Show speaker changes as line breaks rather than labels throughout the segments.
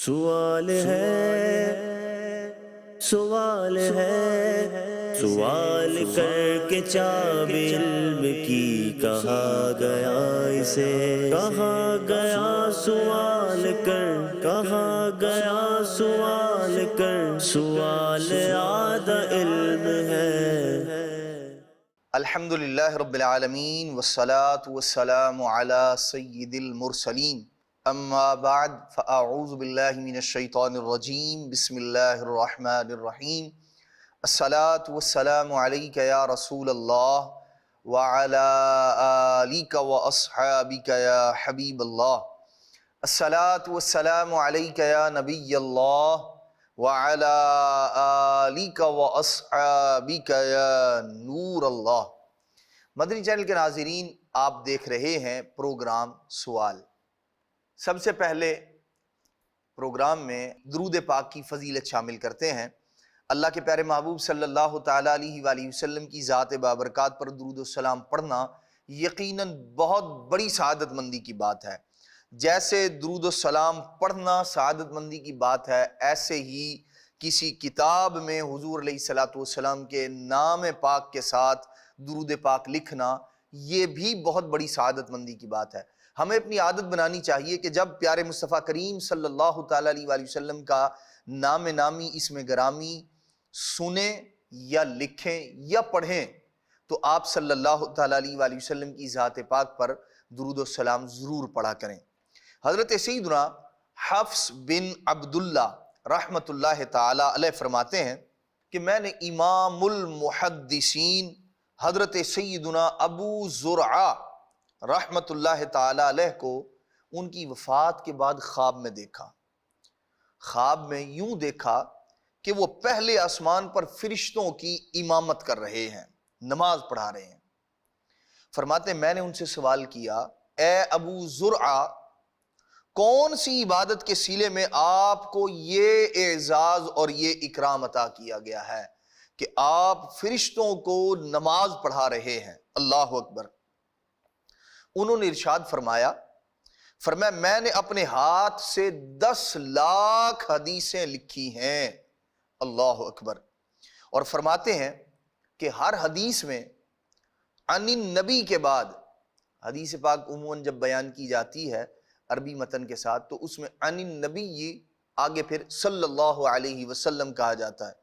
سوال ہے، سوال ہے، سوال کر کے چاب علم کی کہا گیا اسے، کہا گیا سوال کر، کہا گیا سوال کر، سوال آدھا علم ہے۔
الحمدللہ رب العالمین والصلاة والسلام علی سید المرسلین، اما بعد فاعوذ باللہ من الشیطان الرجیم، بسم اللہ الرحمن الرحیم۔ الصلاة والسلام علیک یا رسول اللہ وعلی آلک واصحابک یا حبیب اللہ۔ الصلاة والسلام علیک یا نبی اللہ وعلی آلک واصحابک یا نور اللہ۔ مدنی چینل کے ناظرین، آپ دیکھ رہے ہیں پروگرام سوال۔ سب سے پہلے پروگرام میں درود پاک کی فضیلت شامل کرتے ہیں۔ اللہ کے پیارے محبوب صلی اللہ تعالیٰ علیہ وآلہ وسلم کی ذات بابرکات پر درود و سلام پڑھنا یقیناً بہت بڑی سعادت مندی کی بات ہے۔ جیسے درود و سلام پڑھنا سعادت مندی کی بات ہے، ایسے ہی کسی کتاب میں حضور علیہ الصلوۃ والسلام کے نام پاک کے ساتھ درود پاک لکھنا یہ بھی بہت بڑی سعادت مندی کی بات ہے۔ ہمیں اپنی عادت بنانی چاہیے کہ جب پیارے مصطفیٰ کریم صلی اللہ تعالیٰ علیہ وآلہ وسلم کا نام نامی اسم گرامی سنیں یا لکھیں یا پڑھیں تو آپ صلی اللہ تعالیٰ علیہ وآلہ وسلم کی ذات پاک پر درود و سلام ضرور پڑھا کریں۔ حضرت سیدنا حفص بن عبداللہ رحمۃ اللہ تعالیٰ علیہ فرماتے ہیں کہ میں نے امام المحدثین حضرت سیدنا ابو زرعہ رحمۃ اللہ تعالیٰ علیہ کو ان کی وفات کے بعد خواب میں دیکھا۔ خواب میں یوں دیکھا کہ وہ پہلے آسمان پر فرشتوں کی امامت کر رہے ہیں، نماز پڑھا رہے ہیں۔ فرماتے ہیں میں نے ان سے سوال کیا، اے ابو زرعہ، کون سی عبادت کے سلے میں آپ کو یہ اعزاز اور یہ اکرام عطا کیا گیا ہے کہ آپ فرشتوں کو نماز پڑھا رہے ہیں؟ اللہ اکبر۔ انہوں نے ارشاد فرمایا میں نے اپنے ہاتھ سے 10 لاکھ حدیثیں لکھی ہیں۔ اللہ اکبر۔ اور فرماتے ہیں کہ ہر حدیث میں عن النبی کے بعد، حدیث پاک عموماً جب بیان کی جاتی ہے عربی متن کے ساتھ تو اس میں عن النبی آگے پھر صلی اللہ علیہ وسلم کہا جاتا ہے،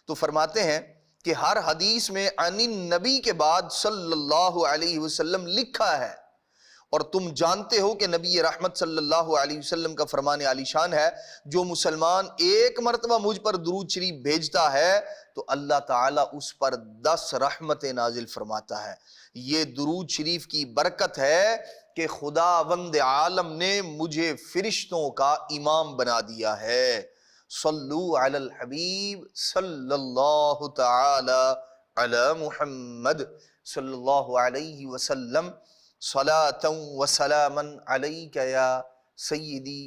تو فرماتے ہیں کہ ہر حدیث میں عن النبی کے بعد صلی اللہ علیہ وسلم لکھا ہے۔ اور تم جانتے ہو کہ نبی رحمت صلی اللہ علیہ وسلم کا فرمان عالی شان ہے، جو مسلمان ایک مرتبہ مجھ پر درود شریف بھیجتا ہے تو اللہ تعالیٰ اس پر 10 رحمتیں نازل فرماتا ہے۔ یہ درود شریف کی برکت ہے کہ خداوند عالم نے مجھے فرشتوں کا امام بنا دیا ہے۔ صلو علی الحبیب صلی اللہ تعالی علی محمد صلی اللہ علیہ وسلم، صلاۃ و سلاما علیک یا سیدی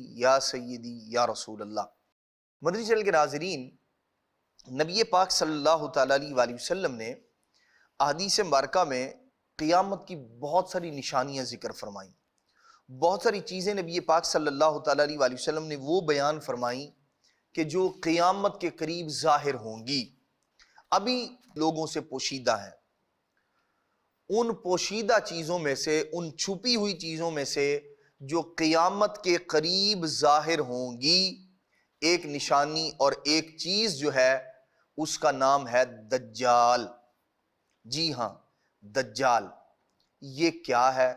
یا رسول اللہ۔ مدنی چینل کے ناظرین، نبی پاک صلی اللہ تعالیٰ علیہ وآلہ وسلم نے احادیث مبارکہ میں قیامت کی بہت ساری نشانیاں ذکر فرمائیں، بہت ساری چیزیں نبی پاک صلی اللہ تعالیٰ علیہ وآلہ وسلم نے وہ بیان فرمائیں کہ جو قیامت کے قریب ظاہر ہوں گی، ابھی لوگوں سے پوشیدہ ہیں۔ ان پوشیدہ چیزوں میں سے، ان چھپی ہوئی چیزوں میں سے جو قیامت کے قریب ظاہر ہوں گی، ایک نشانی اور ایک چیز جو ہے اس کا نام ہے دجال۔ جی ہاں، دجال۔ یہ کیا ہے؟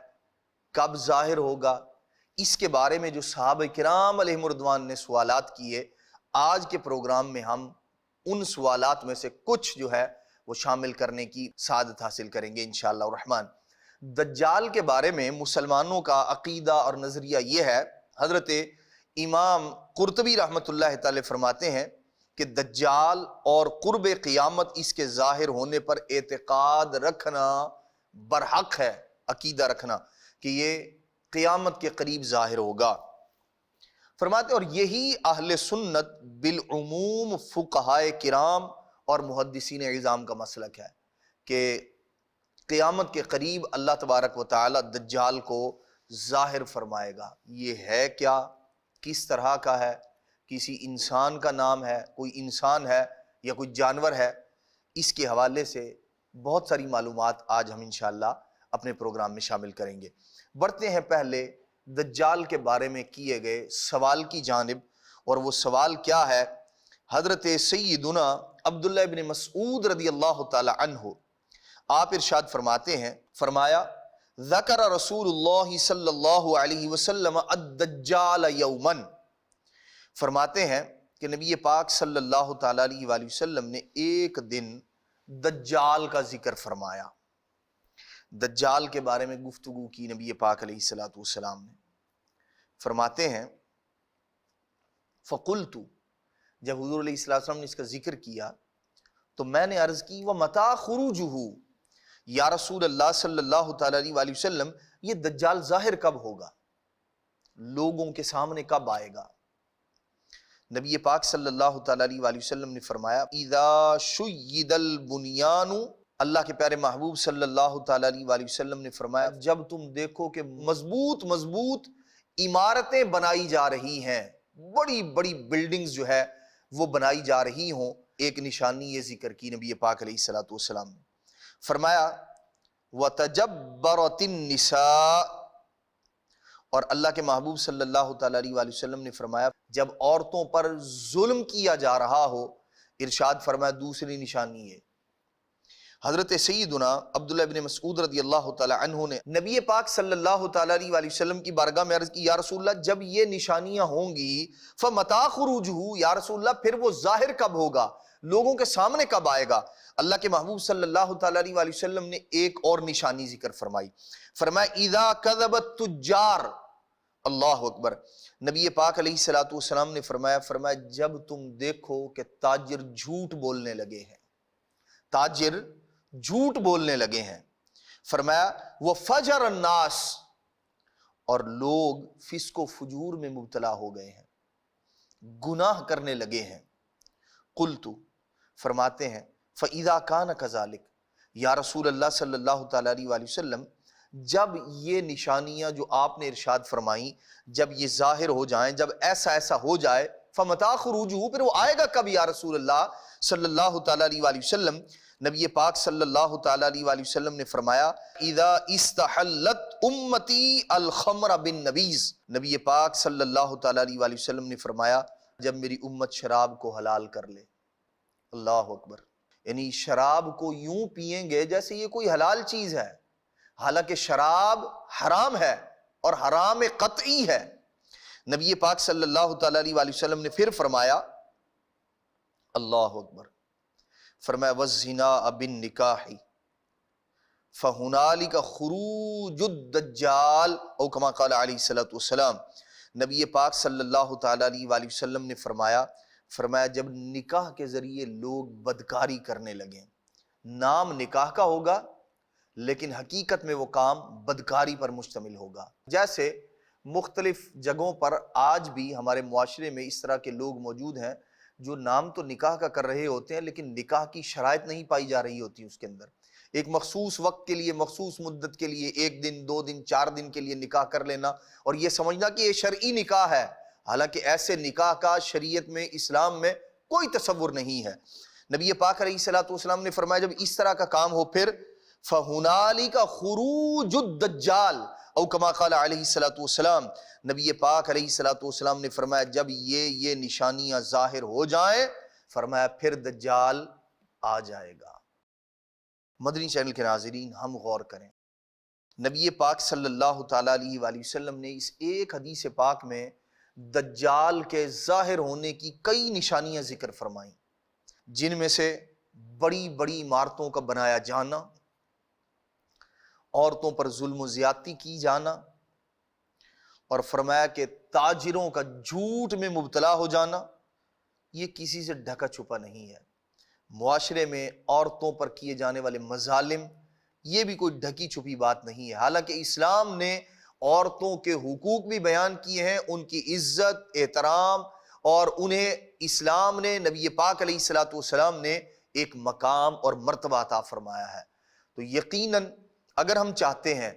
کب ظاہر ہوگا؟ اس کے بارے میں جو صحابہ کرام علیہم رضوان نے سوالات کیے، آج کے پروگرام میں ہم ان سوالات میں سے کچھ جو ہے وہ شامل کرنے کی سعادت حاصل کریں گے انشاءاللہ الرحمن۔ دجال کے بارے میں مسلمانوں کا عقیدہ اور نظریہ یہ ہے، حضرت امام قرطبی رحمۃ اللہ تعالی فرماتے ہیں کہ دجال اور قرب قیامت اس کے ظاہر ہونے پر اعتقاد رکھنا برحق ہے، عقیدہ رکھنا کہ یہ قیامت کے قریب ظاہر ہوگا۔ فرماتے ہیں اور یہی اہل سنت بالعموم فقہائے کرام اور محدثین عظام کا مسلک ہے کہ قیامت کے قریب اللہ تبارک و تعالی دجال کو ظاہر فرمائے گا۔ یہ ہے کیا؟ کس طرح کا ہے؟ کسی انسان کا نام ہے، کوئی انسان ہے یا کوئی جانور ہے، اس کے حوالے سے بہت ساری معلومات آج ہم انشاءاللہ اپنے پروگرام میں شامل کریں گے۔ بڑھتے ہیں پہلے دجال کے بارے میں کیے گئے سوال کی جانب، اور وہ سوال کیا ہے؟ حضرت سیدنا عبداللہ ابن مسعود رضی اللہ تعالی عنہ آپ ارشاد فرماتے ہیں، فرمایا ذکر رسول اللہ صلی اللہ علیہ وسلم الدجال یومن، فرماتے ہیں کہ نبی پاک صلی اللہ تعالی علیہ وآلہ وسلم نے ایک دن دجال کا ذکر فرمایا، دجال کے بارے میں گفتگو کی نبی پاک علیہ الصلوۃ والسلام نے۔ فرماتے ہیں فقلت، جب حضور علیہ السلام نے اس کا ذکر کیا تو میں نے عرض کی ومتی خروجہ، یا رسول اللہ صلی اللہ تعالی علیہ وآلہ وسلم یہ دجال ظاہر کب ہوگا، لوگوں کے سامنے کب آئے گا؟ نبی پاک صلی اللہ تعالی علیہ وآلہ وسلم نے فرمایا اذا شید البنیان، اللہ کے پیارے محبوب صلی اللہ تعالی علیہ وآلہ وسلم نے فرمایا جب تم دیکھو کہ مضبوط مضبوط عمارتیں بنائی جا رہی ہیں، بڑی بڑی بلڈنگز جو ہے وہ بنائی جا رہی ہوں، ایک نشانی یہ ذکر کی نبی پاک علیہ الصلوۃ والسلام نے۔ فرمایا وَتَجَبَّرَتِ النِّسَاء، اور اللہ کے محبوب صلی اللہ تعالی علیہ وآلہ وسلم نے فرمایا جب عورتوں پر ظلم کیا جا رہا ہو، ارشاد فرمایا دوسری نشانی ہے۔ حضرت سیدنا عبداللہ ابن مسعود رضی اللہ تعالی عنہ نے نبی پاک صلی اللہ تعالی علیہ وآلہ وسلم کی بارگاہ میں عرض کی یا رسول اللہ جب یہ نشانیاں ہوں گی فمتی خروجہ، یا رسول اللہ پھر وہ ظاہر کب ہوگا، لوگوں کے سامنے کب آئے گا؟ اللہ کے محبوب صلی اللہ تعالی علیہ وآلہ وسلم نے ایک اور نشانی ذکر فرمائی، فرمایا اذا کذب التجار، اللہ اکبر، نبی پاک علیہ الصلوۃ والسلام نے فرمایا جب تم دیکھو کہ تاجر جھوٹ بولنے لگے ہیں، تاجر جھوٹ بولنے لگے ہیں، فرمایا وفجر الناس، اور لوگ فسق و فجور میں مبتلا ہو گئے ہیں، گناہ کرنے لگے ہیں۔ قلت، فرماتے ہیں فَإِذَا كَانَ كَذَلِكَ، یا رسول اللہ صلی اللہ تعالی علیہ وآلہ وسلم جب یہ نشانیاں جو آپ نے ارشاد فرمائیں جب یہ ظاہر ہو جائیں، جب ایسا ایسا ہو جائے فَمَتَىٰ خُرُوجُهُ، پھر وہ آئے گا کب یا رسول اللہ صلی اللہ تعالی علیہ وآلہ وسلم؟ نبی پاک صلی اللہ تعالی علیہ وآلہ وسلم نے فرمایا اذا استحلت امتی الخمر بالنبیذ، نبی پاک صلی اللہ تعالی علیہ وآلہ وسلم نے فرمایا جب میری امت شراب کو حلال کر لے، اللہ اکبر، یعنی شراب کو یوں پئیں گے جیسے یہ کوئی حلال چیز ہے، حالانکہ شراب حرام ہے اور حرام قطعی ہے۔ نبی پاک صلی اللہ تعالی علیہ وآلہ وسلم نے پھر فرمایا اللہ اکبر، فرمایا وَالزِّنَاءَ بِالنِّكَاحِ فَهُنَالِكَ خُرُوجُ الدَّجَّالِ، او کما قال علیہ الصلوۃ والسلام، نبی پاک صلی اللہ تعالی علیہ وآلہ وسلم نے فرمایا جب نکاح کے ذریعے لوگ بدکاری کرنے لگیں، نام نکاح کا ہوگا لیکن حقیقت میں وہ کام بدکاری پر مشتمل ہوگا۔ جیسے مختلف جگہوں پر آج بھی ہمارے معاشرے میں اس طرح کے لوگ موجود ہیں جو نام تو نکاح کا کر رہے ہوتے ہیں لیکن نکاح کی شرائط نہیں پائی جا رہی ہوتی اس کے اندر، ایک مخصوص وقت کے لیے، مخصوص مدت کے لیے، 1 دن 2 دن 4 دن کے لیے نکاح کر لینا اور یہ سمجھنا کہ یہ شرعی نکاح ہے، حالانکہ ایسے نکاح کا شریعت میں، اسلام میں کوئی تصور نہیں ہے۔ نبی پاک علیہ الصلوۃ والسلام نے فرمایا جب اس طرح کا کام ہو پھر فَهُنَالِكَ خُرُوجُ الدَّجَّالِ، او کما قال علیہ الصلوۃ والسلام، نبی پاک علیہ الصلوۃ والسلام نے فرمایا جب یہ نشانیاں ظاہر ہو جائیں، فرمایا پھر دجال آ جائے گا۔ مدنی چینل کے ناظرین، ہم غور کریں، نبی پاک صلی اللہ تعالی علیہ وآلہ وسلم نے اس ایک حدیث پاک میں دجال کے ظاہر ہونے کی کئی نشانیاں ذکر فرمائیں، جن میں سے بڑی بڑی عمارتوں کا بنایا جانا، عورتوں پر ظلم و زیادتی کی جانا، اور فرمایا کہ تاجروں کا جھوٹ میں مبتلا ہو جانا، یہ کسی سے ڈھکا چھپا نہیں ہے۔ معاشرے میں عورتوں پر کیے جانے والے مظالم، یہ بھی کوئی ڈھکی چھپی بات نہیں ہے، حالانکہ اسلام نے عورتوں کے حقوق بھی بیان کیے ہیں، ان کی عزت، احترام، اور انہیں اسلام نے، نبی پاک علیہ الصلوۃ والسلام نے ایک مقام اور مرتبہ عطا فرمایا ہے۔ تو یقیناً اگر ہم چاہتے ہیں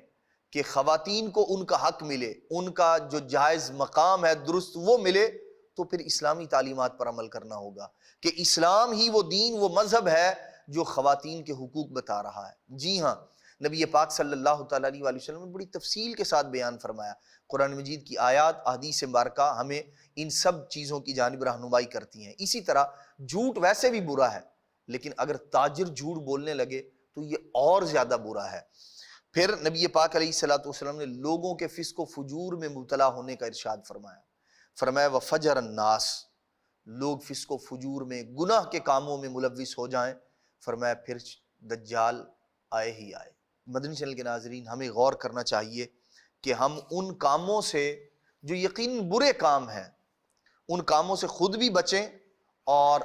کہ خواتین کو ان کا حق ملے، ان کا جو جائز مقام ہے درست وہ ملے، تو پھر اسلامی تعلیمات پر عمل کرنا ہوگا کہ اسلام ہی وہ دین، وہ مذہب ہے جو خواتین کے حقوق بتا رہا ہے۔ جی ہاں، نبی پاک صلی اللہ تعالیٰ علیہ وسلم نے بڑی تفصیل کے ساتھ بیان فرمایا۔ قرآن مجید کی آیات، احادیث مبارکہ ہمیں ان سب چیزوں کی جانب رہنمائی کرتی ہیں۔ اسی طرح جھوٹ ویسے بھی برا ہے، لیکن اگر تاجر جھوٹ بولنے لگے تو یہ اور زیادہ برا ہے۔ پھر نبی پاک علیہ الصلوۃ والسلام نے لوگوں کے فسق و فجور میں مبتلا ہونے کا ارشاد فرمایا وَفَجَرَ النَّاسِ، لوگ فسق و فجور میں، گناہ کے کاموں میں ملوث ہو جائیں، فرمایا پھر دجال آئے ہی آئے۔ مدنی چینل کے ناظرین، ہمیں غور کرنا چاہیے کہ ہم ان کاموں سے جو یقیناً برے کام ہیں، ان کاموں سے خود بھی بچیں اور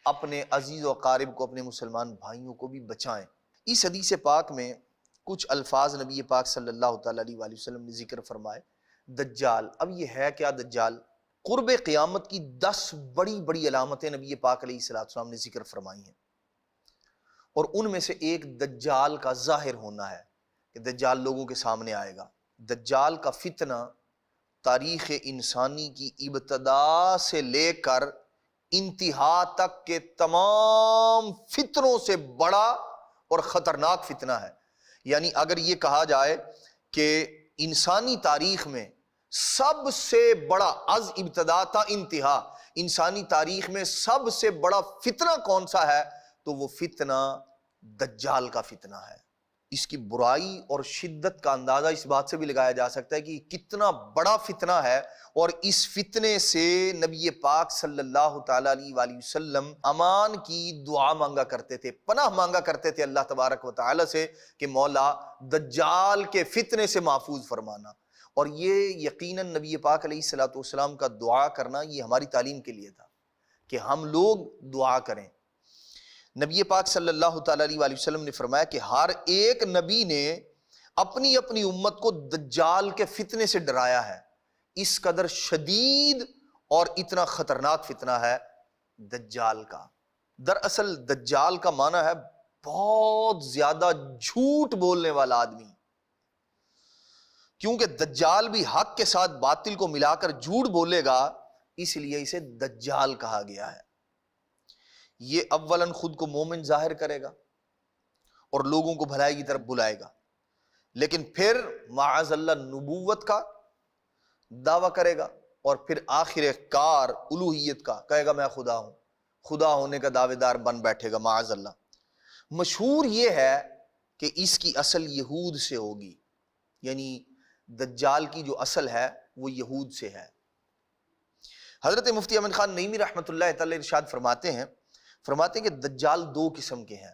اپنے عزیز و اقارب کو، اپنے مسلمان بھائیوں کو بھی بچائیں۔ اس حدیث پاک میں کچھ الفاظ نبی پاک صلی اللہ تعالیٰ علیہ وآلہ وسلم نے ذکر فرمائے۔ دجال، اب یہ ہے کیا دجال؟ قرب قیامت کی 10 بڑی بڑی علامتیں نبی پاک علیہ السلام نے ذکر فرمائی ہیں، اور ان میں سے ایک دجال کا ظاہر ہونا ہے کہ دجال لوگوں کے سامنے آئے گا۔ دجال کا فتنہ تاریخ انسانی کی ابتدا سے لے کر انتہا تک کے تمام فتنوں سے بڑا اور خطرناک فتنہ ہے۔ یعنی اگر یہ کہا جائے کہ انسانی تاریخ میں سب سے بڑا، از ابتدا تا انتہا، انسانی تاریخ میں سب سے بڑا فتنہ کون سا ہے، تو وہ فتنہ دجال کا فتنہ ہے۔ اس کی برائی اور شدت کا اندازہ اس بات سے بھی لگایا جا سکتا ہے کہ کتنا بڑا فتنہ ہے، اور اس فتنے سے نبی پاک صلی اللہ تعالیٰ علیہ وآلہ وسلم امان کی دعا مانگا کرتے تھے، پناہ مانگا کرتے تھے اللہ تبارک و تعالیٰ سے کہ مولا دجال کے فتنے سے محفوظ فرمانا۔ اور یہ یقیناً نبی پاک علیہ الصلوۃ والسلام کا دعا کرنا یہ ہماری تعلیم کے لیے تھا کہ ہم لوگ دعا کریں۔ نبی پاک صلی اللہ تعالیٰ علیہ وآلہ وسلم نے فرمایا کہ ہر ایک نبی نے اپنی اپنی امت کو دجال کے فتنے سے ڈرایا ہے۔ اس قدر شدید اور اتنا خطرناک فتنہ ہے دجال کا۔ دراصل دجال کا معنی ہے بہت زیادہ جھوٹ بولنے والا آدمی، کیونکہ دجال بھی حق کے ساتھ باطل کو ملا کر جھوٹ بولے گا، اس لیے اسے دجال کہا گیا ہے۔ یہ اولاً خود کو مومن ظاہر کرے گا اور لوگوں کو بھلائی کی طرف بلائے گا، لیکن پھر معاذ اللہ نبوت کا دعویٰ کرے گا، اور پھر آخر کار الوہیت کا کہے گا میں خدا ہوں، خدا ہونے کا دعوے دار بن بیٹھے گا معاذ اللہ۔ مشہور یہ ہے کہ اس کی اصل یہود سے ہوگی، یعنی دجال کی جو اصل ہے وہ یہود سے ہے۔ حضرت مفتی امین خان نعیمی رحمۃ اللہ تعالی ارشاد فرماتے ہیں کہ دجال 2 قسم کے ہیں،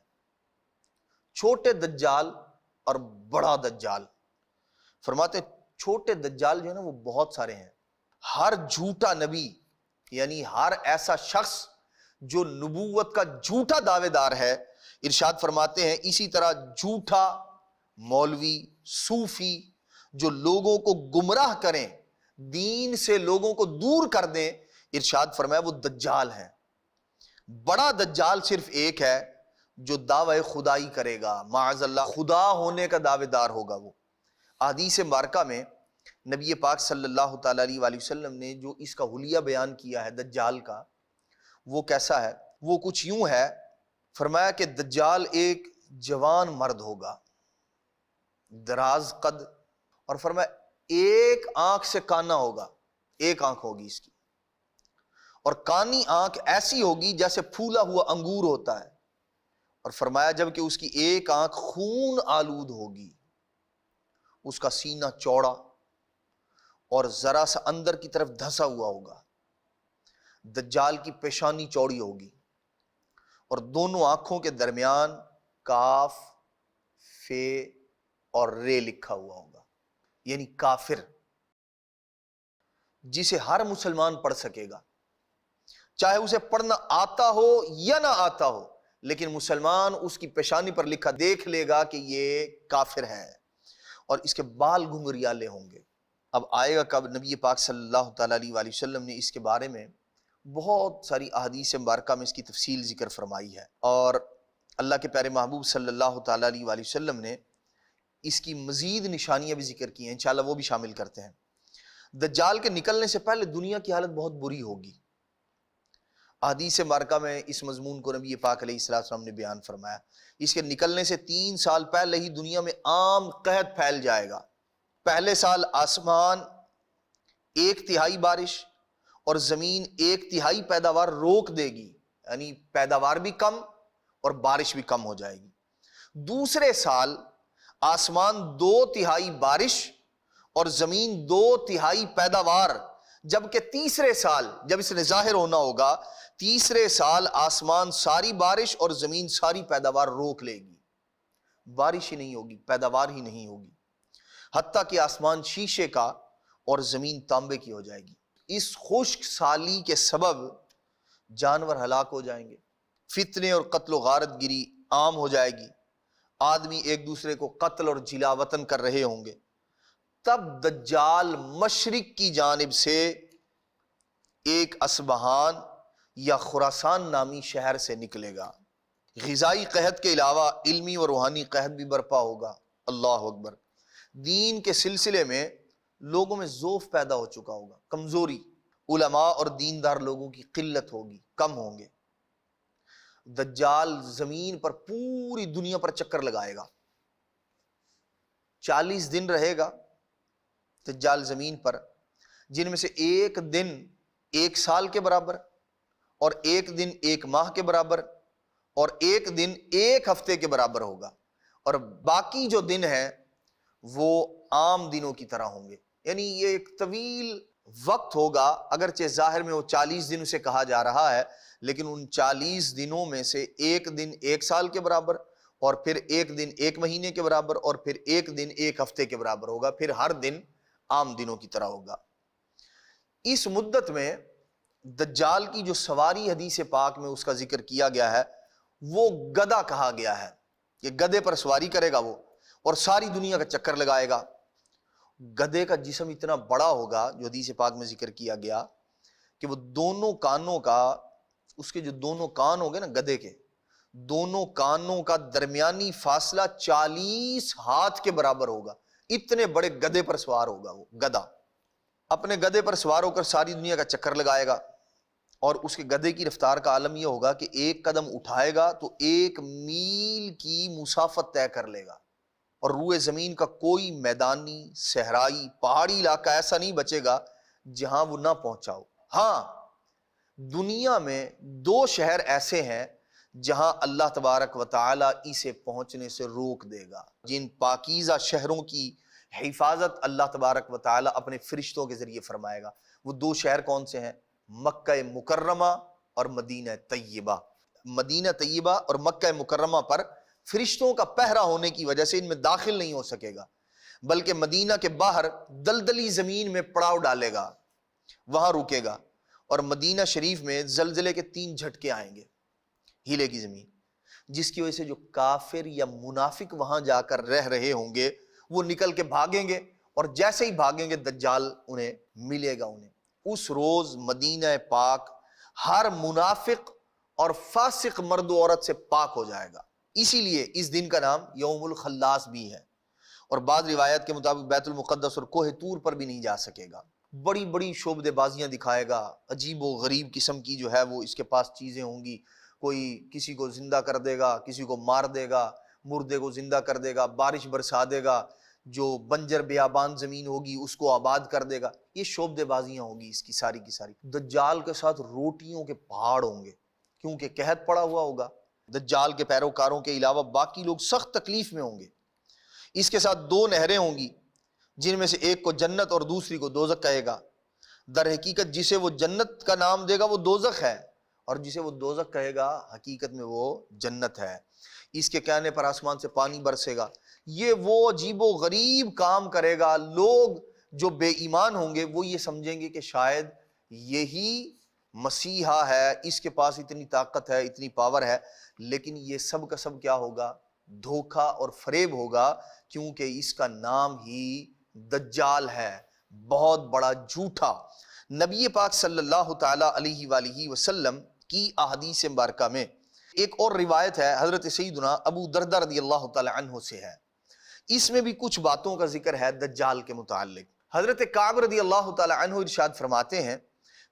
چھوٹے دجال اور بڑا دجال۔ فرماتے ہیں چھوٹے دجال جو ہے نا وہ بہت سارے ہیں۔ ہر جھوٹا نبی، یعنی ہر ایسا شخص جو نبوت کا جھوٹا دعوے دار ہے، ارشاد فرماتے ہیں اسی طرح جھوٹا مولوی، صوفی جو لوگوں کو گمراہ کریں، دین سے لوگوں کو دور کر دیں، ارشاد فرمایا وہ دجال ہیں۔ بڑا دجال صرف ایک ہے جو دعوی خدائی کرے گا، معاذ اللہ خدا ہونے کا دعوے دار ہوگا وہ۔ احادیث مبارکہ میں نبی پاک صلی اللہ تعالیٰ علیہ وآلہ وسلم نے جو اس کا حلیہ بیان کیا ہے دجال کا، وہ کیسا ہے؟ وہ کچھ یوں ہے، فرمایا کہ دجال ایک جوان مرد ہوگا، دراز قد، اور فرمایا ایک آنکھ سے کانا ہوگا، ایک آنکھ ہوگی اس کی، اور کانی آنکھ ایسی ہوگی جیسے پھولا ہوا انگور ہوتا ہے، اور فرمایا جب کہ اس کی ایک آنکھ خون آلود ہوگی، اس کا سینہ چوڑا اور ذرا سا اندر کی طرف دھسا ہوا ہوگا، دجال کی پیشانی چوڑی ہوگی، اور دونوں آنکھوں کے درمیان کاف، فے اور رے لکھا ہوا ہوگا، یعنی کافر، جسے ہر مسلمان پڑھ سکے گا، چاہے اسے پڑھنا آتا ہو یا نہ آتا ہو، لیکن مسلمان اس کی پیشانی پر لکھا دیکھ لے گا کہ یہ کافر ہے، اور اس کے بال گھنگریالے ہوں گے۔ اب آئے گا کب؟ نبی پاک صلی اللہ تعالیٰ علیہ وآلہ وسلم نے اس کے بارے میں بہت ساری احادیث مبارکہ میں اس کی تفصیل ذکر فرمائی ہے، اور اللہ کے پیارے محبوب صلی اللہ تعالیٰ علیہ وآلہ وسلم نے اس کی مزید نشانیاں بھی ذکر کی ہیں، انشاءاللہ وہ بھی شامل کرتے ہیں۔ دجال کے نکلنے سے پہلے دنیا کی حالت بہت بری ہوگی۔ احادیث مبارکہ میں اس مضمون کو نبی پاک علیہ السلام نے بیان فرمایا۔ اس کے نکلنے سے 3 سال پہلے ہی دنیا میں عام قحط پھیل جائے گا۔ پہلے سال آسمان 1/3 بارش اور زمین 1/3 پیداوار روک دے گی، یعنی پیداوار بھی کم اور بارش بھی کم ہو جائے گی۔ دوسرے سال آسمان 2/3 بارش اور زمین 2/3 پیداوار، جبکہ تیسرے سال جب اس نے ظاہر ہونا ہوگا، تیسرے سال آسمان ساری بارش اور زمین ساری پیداوار روک لے گی، بارش ہی نہیں ہوگی، پیداوار ہی نہیں ہوگی، حتیٰ کہ آسمان شیشے کا اور زمین تانبے کی ہو جائے گی۔ اس خشک سالی کے سبب جانور ہلاک ہو جائیں گے، فتنے اور قتل و غارت گری عام ہو جائے گی، آدمی ایک دوسرے کو قتل اور جلا وطن کر رہے ہوں گے۔ تب دجال مشرق کی جانب سے ایک اصبہان یا خراسان نامی شہر سے نکلے گا۔ غذائی قحط کے علاوہ علمی و روحانی قحط بھی برپا ہوگا۔ اللہ اکبر۔ دین کے سلسلے میں لوگوں میں ضعف پیدا ہو چکا ہوگا، کمزوری، علماء اور دیندار لوگوں کی قلت ہوگی، کم ہوں گے۔ دجال زمین پر پوری دنیا پر چکر لگائے گا، 40 دن رہے گا دجال زمین پر، جن میں سے 1 دن 1 سال کے برابر اور 1 دن 1 ماہ کے برابر اور 1 دن 1 ہفتے کے برابر ہوگا، اور باقی جو دن ہیں وہ عام دنوں کی طرح ہوں گے۔ یعنی یہ ایک طویل وقت ہوگا، اگرچہ ظاہر میں وہ 40 دن اسے کہا جا رہا ہے، لیکن ان 40 دنوں میں سے 1 دن 1 سال کے برابر اور پھر 1 دن 1 مہینے کے برابر اور پھر 1 دن 1 ہفتے کے برابر ہوگا، پھر ہر دن عام دنوں کی طرح ہوگا۔ اس مدت میں دجال کی جو سواری حدیث پاک میں اس کا ذکر کیا گیا ہے وہ گدھا کہا گیا ہے۔ یہ گدھے پر سواری کرے گا وہ، اور ساری دنیا کا چکر لگائے گا۔ گدھے کا جسم اتنا بڑا ہوگا جو حدیث پاک میں ذکر کیا گیا کہ وہ دونوں کانوں کا، اس کے جو دونوں کان ہوں گے نا گدھے کے، دونوں کانوں کا درمیانی فاصلہ 40 ہاتھ کے برابر ہوگا۔ اتنے بڑے گدھے پر سوار ہوگا وہ گدھا۔ اپنے گدھے پر سوار ہو کر ساری دنیا کا چکر لگائے گا، اور اس کے گدھے کی رفتار کا عالم یہ ہوگا کہ 1 قدم اٹھائے گا تو 1 میل کی مسافت طے کر لے گا، اور روئے زمین کا کوئی میدانی، صحرائی، پہاڑی علاقہ ایسا نہیں بچے گا جہاں وہ نہ پہنچا ہو۔ ہاں، دنیا میں 2 شہر ایسے ہیں جہاں اللہ تبارک و تعالی اسے پہنچنے سے روک دے گا۔ جن پاکیزہ شہروں کی حفاظت اللہ تبارک و تعالی اپنے فرشتوں کے ذریعے فرمائے گا۔ وہ 2 شہر کون سے ہیں؟ مکہ مکرمہ اور مدینہ طیبہ۔ مدینہ طیبہ اور مکہ مکرمہ پر فرشتوں کا پہرا ہونے کی وجہ سے ان میں داخل نہیں ہو سکے گا، بلکہ مدینہ کے باہر دلدلی زمین میں پڑاؤ ڈالے گا، وہاں رکے گا۔ اور مدینہ شریف میں زلزلے کے 3 جھٹکے آئیں گے، ہیلے کی زمین، جس کی وجہ سے جو کافر یا منافق وہاں جا کر رہ رہے ہوں گے وہ نکل کے بھاگیں گے، اور جیسے ہی بھاگیں گے دجال انہیں ملے گا۔ انہیں اس روز مدینہ پاک ہر منافق اور فاسق مرد و عورت سے پاک ہو جائے گا۔ اسی لیے اس دن کا نام یوم الخلاص بھی ہے، اور بعض روایت کے مطابق بیت المقدس اور کوہ طور پر بھی نہیں جا سکے گا۔ بڑی بڑی شعبدے بازیاں دکھائے گا، عجیب و غریب قسم کی جو ہے وہ اس کے پاس چیزیں ہوں گی۔ کوئی کسی کو زندہ کر دے گا، کسی کو مار دے گا، مردے کو زندہ کر دے گا، بارش برسا دے گا، جو بنجر بیابان زمین ہوگی اس کو آباد کر دے گا۔ یہ شعبدے بازیاں ہوگی اس کی ساری کی ساری۔ دجال کے ساتھ روٹیوں کے پہاڑ ہوں گے، کیونکہ قحط پڑا ہوا ہوگا۔ دجال کے پیروکاروں کے علاوہ باقی لوگ سخت تکلیف میں ہوں گے۔ اس کے ساتھ 2 نہریں ہوں گی، جن میں سے ایک کو جنت اور دوسری کو دوزخ کہے گا۔ در حقیقت جسے وہ جنت کا نام دے گا وہ دوزخ ہے، اور جسے وہ دوزخ کہے گا حقیقت میں وہ جنت ہے۔ اس کے کہنے پر آسمان سے پانی برسے گا۔ یہ وہ عجیب و غریب کام کرے گا، لوگ جو بے ایمان ہوں گے وہ یہ سمجھیں گے کہ شاید یہی مسیحا ہے، اس کے پاس اتنی طاقت ہے، اتنی پاور ہے، لیکن یہ سب کا سب کیا ہوگا؟ دھوکہ اور فریب ہوگا، کیونکہ اس کا نام ہی دجال ہے، بہت بڑا جھوٹا۔ نبی پاک صلی اللہ تعالی علیہ وآلہ وسلم کی احادیث مبارکہ میں ایک اور روایت ہے، حضرت سیدنا ابو دردہ رضی اللہ تعالی عنہ سے ہے، اس میں بھی کچھ باتوں کا ذکر ہے دجال کے متعلق۔ حضرت کعب رضی اللہ تعالی عنہ ارشاد فرماتے ہیں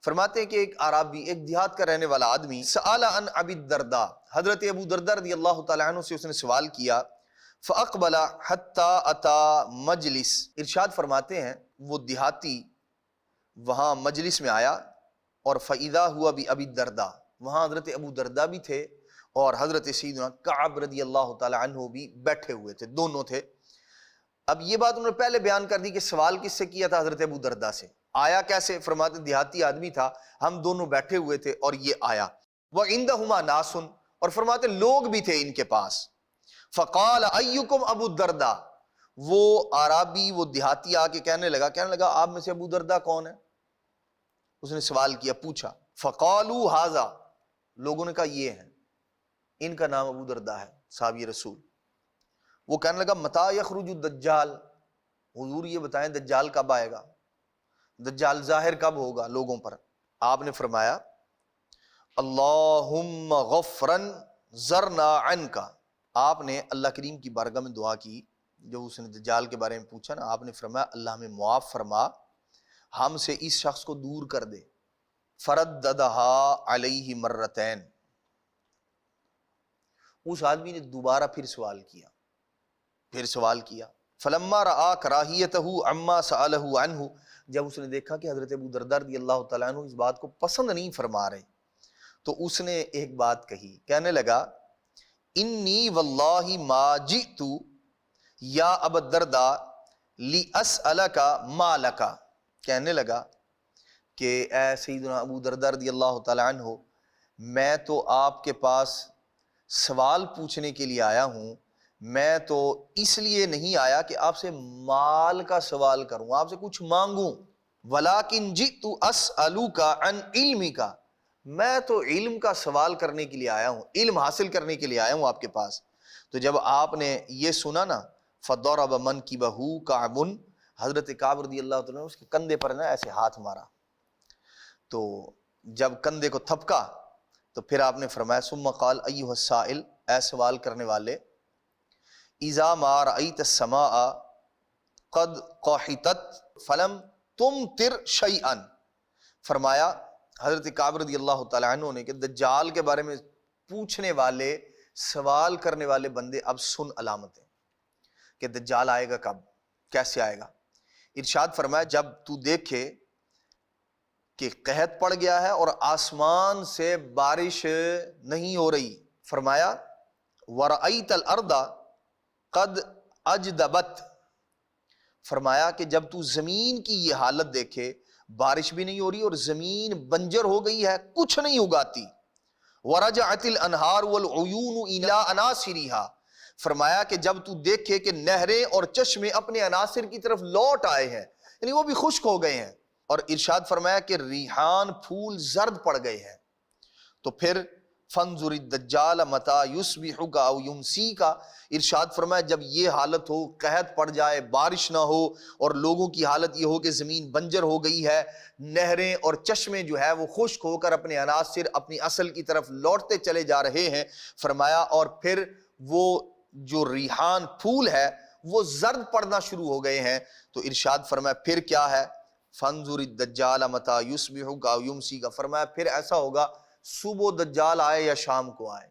کہ ایک عربی، ایک دیہات کا رہنے والا آدمی، سأل عن ابی الدرداء، حضرت ابو درداء رضی اللہ تعالی عنہ سے اس نے سوال کیا، فاقبل حتی اتا مجلس، ارشاد فرماتے ہیں وہ دیہاتی وہاں مجلس میں آیا اور فاذا ہوا بابی الدرداء، وہاں حضرت ابو درداء بھی تھے اور حضرت سیدنا کعب رضی اللہ تعالی عنہ بھی بیٹھے ہوئے تھے، دونوں تھے۔ اب یہ بات انہوں نے پہلے بیان کر دی کہ سوال کس سے کیا تھا؟ حضرت ابو درداء سے۔ آیا کیسے؟ فرماتے دیہاتی آدمی تھا، ہم دونوں بیٹھے ہوئے تھے اور یہ آیا۔ وَعِندَهُمَا نَاسٌ، اور فرماتے لوگ بھی تھے ان کے پاس۔ فَقَالَ أَيُّكُمْ أَبُو الدرداء، وہ عربی، وہ دیہاتی آ کے کہنے لگا آپ میں سے ابو درداء کون ہے؟ اس نے سوال کیا، پوچھا۔ فَقَالُوا هَذَا، لوگوں نے کہا یہ ہیں، ان کا نام ابو درداء ہے، صحابی رسول۔ وہ کہنے لگا متى یخرج الدجال، حضور یہ بتائیں دجال کب آئے گا، دجال ظاہر کب ہوگا لوگوں پر؟ آپ نے فرمایا اللہم غفرا ذرنا عنک، آپ نے اللہ کریم کی بارگاہ میں دعا کی، جب اس نے دجال کے بارے میں پوچھا نا، آپ نے فرمایا اللہ ہمیں معاف فرما، ہم سے اس شخص کو دور کر دے۔ فرددہا علیہ مرتین، اس آدمی نے دوبارہ پھر سوال کیا، فلما رآ کراہیتہ عما سألہ عنہ، جب اس نے دیکھا کہ حضرت ابو درداء رضی اللہ تعالیٰ عنہ اس بات کو پسند نہیں فرما رہے، تو اس نے ایک بات کہی، کہنے لگا انی واللہ ما جئت یا ابا الدرداء لأسألک ما لک، کہنے لگا کہ اے سیدنا ابو درداء رضی اللہ تعالیٰ عنہ، میں تو آپ کے پاس سوال پوچھنے کے لیے آیا ہوں، میں تو اس لیے نہیں آیا کہ آپ سے مال کا سوال کروں، آپ سے کچھ مانگوں، ولیکن جئت اسألوک عن علمک، میں تو علم کا سوال کرنے کے لیے آیا ہوں، علم حاصل کرنے کے لیے آیا ہوں آپ کے پاس۔ تو جب آپ نے یہ سنا نا، فضرب منکبہ کعب، حضرت کعب رضی اللہ تعالیٰ نے اس کے کندھے پر نا ایسے ہاتھ مارا، تو جب کندھے کو تھپکا تو پھر آپ نے فرمایا ثم قال ایھا السائل، اے سوال کرنے والے، اذا ما رأیت السماء قد قحطت فلم تمطر شیئا، فرمایا حضرت کعب رضی اللہ تعالیٰ عنہ نے کہ دجال کے بارے میں پوچھنے والے، سوال کرنے والے بندے اب سن علامتیں کہ دجال آئے گا کب، کیسے آئے گا۔ ارشاد فرمایا جب تو دیکھے کہ قحط پڑ گیا ہے اور آسمان سے بارش نہیں ہو رہی، فرمایا وَرَأَيْتَ الْأَرْضَ قَدْ أَجْدَبَتْ، فرمایا کہ جب تو زمین کی یہ حالت دیکھے، بارش بھی نہیں ہو رہی اور زمین بنجر ہو گئی ہے، کچھ نہیں اگاتی، وَرَجَعَتِ الْأَنْهَارُ وَالْعُيُونُ إِلَىٰ أَنَاصِرِهَا، فرمایا کہ جب تو دیکھے کہ نہریں اور چشمے اپنے عناصر کی طرف لوٹ آئے ہیں، یعنی وہ بھی خشک ہو گئے ہیں، اور ارشاد فرمایا کہ ریحان پھول زرد پڑ گئے ہیں، تو پھر فانظر الدجال متی یصبح او یمسی کا، ارشاد فرمایا جب یہ حالت ہو، قحط پڑ جائے، بارش نہ ہو اور لوگوں کی حالت یہ ہو کہ زمین بنجر ہو گئی ہے، نہریں اور چشمے جو ہے وہ خشک ہو کر اپنے عناصر، اپنی اصل کی طرف لوٹتے چلے جا رہے ہیں، فرمایا اور پھر وہ جو ریحان پھول ہے وہ زرد پڑنا شروع ہو گئے ہیں، تو ارشاد فرمایا پھر کیا ہے، فانظر الدجال متی یصبح او یمسی کا، فرمایا پھر ایسا ہوگا صبح دجال آئے یا شام کو آئے،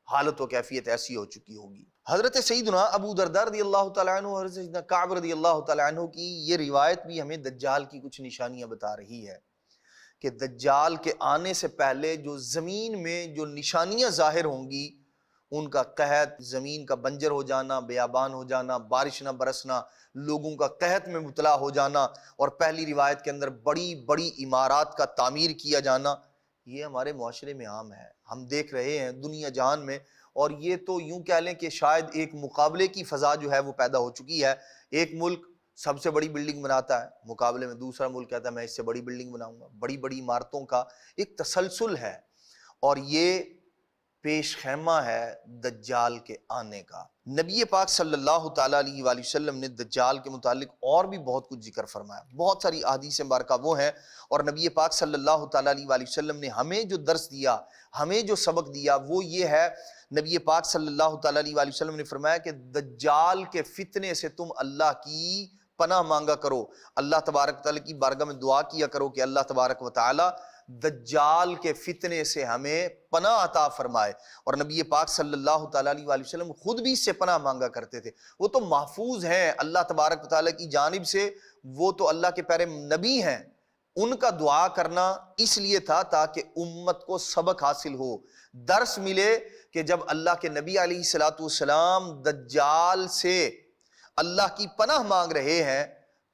حالت و کیفیت ایسی ہو چکی ہوگی۔ حضرت سیدنا ابو درداء رضی اللہ تعالیٰ عنہ اور حضرت سیدنا کعب رضی اللہ تعالیٰ عنہ کی یہ روایت بھی ہمیں دجال کی کچھ نشانیاں بتا رہی ہے کہ دجال کے آنے سے پہلے جو زمین میں جو نشانیاں ظاہر ہوں گی، ان کا قحط، زمین کا بنجر ہو جانا، بیابان ہو جانا، بارش نہ برسنا، لوگوں کا قحط میں مبتلا ہو جانا، اور پہلی روایت کے اندر بڑی بڑی عمارات کا تعمیر کیا جانا، یہ ہمارے معاشرے میں عام ہے، ہم دیکھ رہے ہیں دنیا جہان میں، اور یہ تو یوں کہہ لیں کہ شاید ایک مقابلے کی فضا جو ہے وہ پیدا ہو چکی ہے، ایک ملک سب سے بڑی بلڈنگ بناتا ہے، مقابلے میں دوسرا ملک کہتا ہے میں اس سے بڑی بلڈنگ بناؤں گا، بڑی بڑی عمارتوں کا ایک تسلسل ہے، اور یہ پیش خیمہ ہے دجال کے آنے کا۔ نبی پاک صلی اللہ تعالیٰ علیہ وآلہ وسلم نے دجال کے متعلق اور بھی بہت کچھ ذکر فرمایا، بہت ساری احادیث مبارکہ وہ ہیں، اور نبی پاک صلی اللہ تعالیٰ علیہ وآلہ وسلم نے ہمیں جو درس دیا، ہمیں جو سبق دیا وہ یہ ہے، نبی پاک صلی اللہ تعالیٰ علیہ وآلہ وسلم نے فرمایا کہ دجال کے فتنے سے تم اللہ کی پناہ مانگا کرو، اللہ تبارک و تعالیٰ کی بارگاہ میں دعا کیا کرو کہ اللہ تبارک و تعالیٰ دجال کے فتنے سے ہمیں پناہ عطا فرمائے۔ اور نبی پاک صلی اللہ تعالیٰ علیہ وآلہ وسلم خود بھی اس سے پناہ مانگا کرتے تھے، وہ تو محفوظ ہیں اللہ تبارک و تعالیٰ کی جانب سے، وہ تو اللہ کے پیارے نبی ہیں، ان کا دعا کرنا اس لیے تھا تاکہ امت کو سبق حاصل ہو، درس ملے کہ جب اللہ کے نبی علیہ الصلوۃ والسلام دجال سے اللہ کی پناہ مانگ رہے ہیں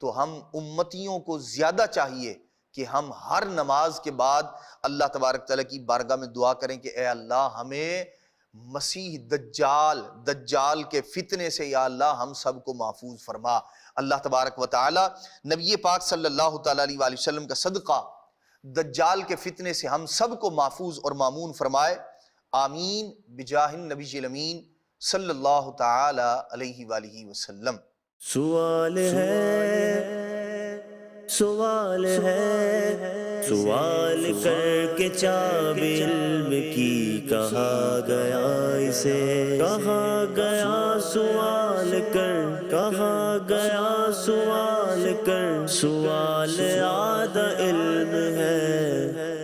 تو ہم امتیوں کو زیادہ چاہیے کہ ہم ہر نماز کے بعد اللہ تبارک تعالیٰ کی بارگاہ میں دعا کریں کہ اے اللہ ہمیں مسیح دجال کے فتنے سے یا اللہ ہم سب کو محفوظ فرما۔ اللہ تبارک و تعالی نبی پاک صلی اللہ تعالیٰ علیہ وآلہ وسلم کا صدقہ دجال کے فتنے سے ہم سب کو محفوظ اور مامون فرمائے، آمین بجاہ النبی الامین صلی اللہ تعالی علیہ وآلہ وسلم۔
سوال ہے سوال کر کے چاب علم کی کہا گیا اسے، کہا گیا سوال کر، کہا گیا سوال کر، سوال آدھا علم ہے۔